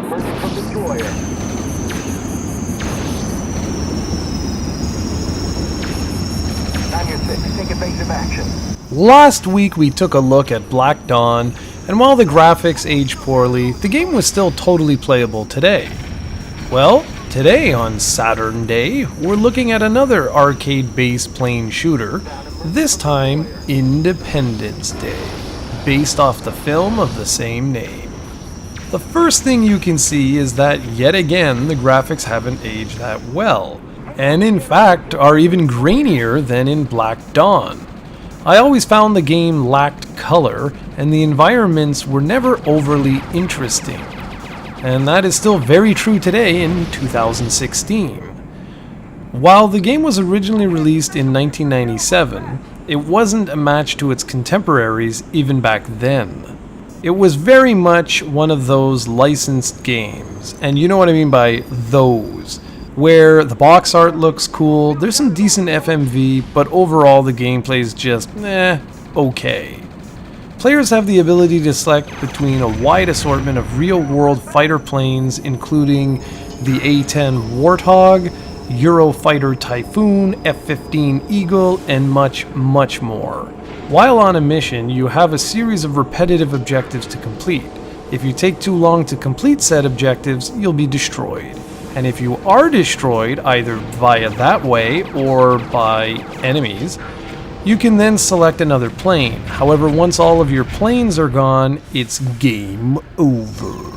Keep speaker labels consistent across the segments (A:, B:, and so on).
A: merciful destroyer. On your six, take evasive action.
B: Last week we took a look at Black Dawn, and while the graphics aged poorly, the game was still totally playable today. Well, today on Saturn Day, we're looking at another arcade-based plane shooter, this time Independence Day, based off the film of the same name. The first thing you can see is that yet again the graphics haven't aged that well, and in fact are even grainier than in Black Dawn. I always found the game lacked color, and the environments were never overly interesting. And that is still very true today in 2016. While the game was originally released in 1997, it wasn't a match to its contemporaries even back then. It was very much one of those licensed games, and you know what I mean by those, where the box art looks cool, there's some decent FMV, but overall the gameplay is just, okay. Players have the ability to select between a wide assortment of real-world fighter planes, including the A-10 Warthog, Eurofighter Typhoon, F-15 Eagle, and much, much more. While on a mission, you have a series of repetitive objectives to complete. If you take too long to complete said objectives, you'll be destroyed. And if you are destroyed, either via that way or by enemies, you can then select another plane. However, once all of your planes are gone, it's game over.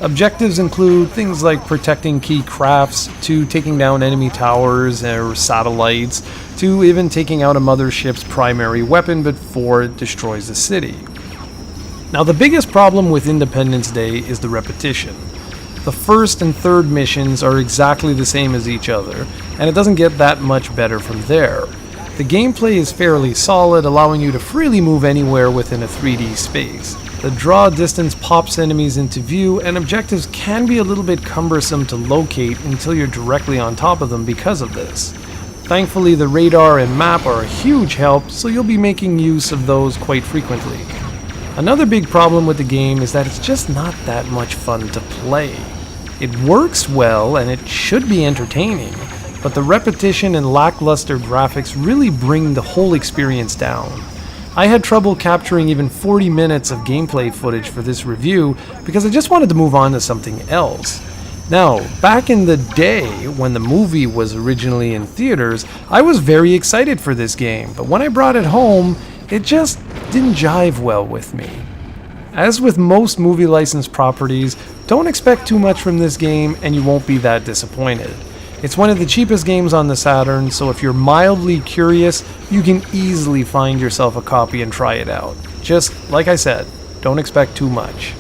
B: Objectives include things like protecting key crafts, to taking down enemy towers or satellites, to even taking out a mothership's primary weapon before it destroys the city. Now, the biggest problem with Independence Day is the repetition. The first and third missions are exactly the same as each other, and it doesn't get that much better from there. The gameplay is fairly solid, allowing you to freely move anywhere within a 3D space. The draw distance pops enemies into view, and objectives can be a little bit cumbersome to locate until you're directly on top of them because of this. Thankfully, the radar and map are a huge help, so you'll be making use of those quite frequently. Another big problem with the game is that it's just not that much fun to play. It works well and it should be entertaining, but the repetition and lackluster graphics really bring the whole experience down. I had trouble capturing even 40 minutes of gameplay footage for this review because I just wanted to move on to something else. Now, back in the day when the movie was originally in theaters, I was very excited for this game, but when I brought it home, it just didn't jive well with me. As with most movie licensed properties, don't expect too much from this game and you won't be that disappointed. It's one of the cheapest games on the Saturn, so if you're mildly curious, you can easily find yourself a copy and try it out. Just like I said, don't expect too much.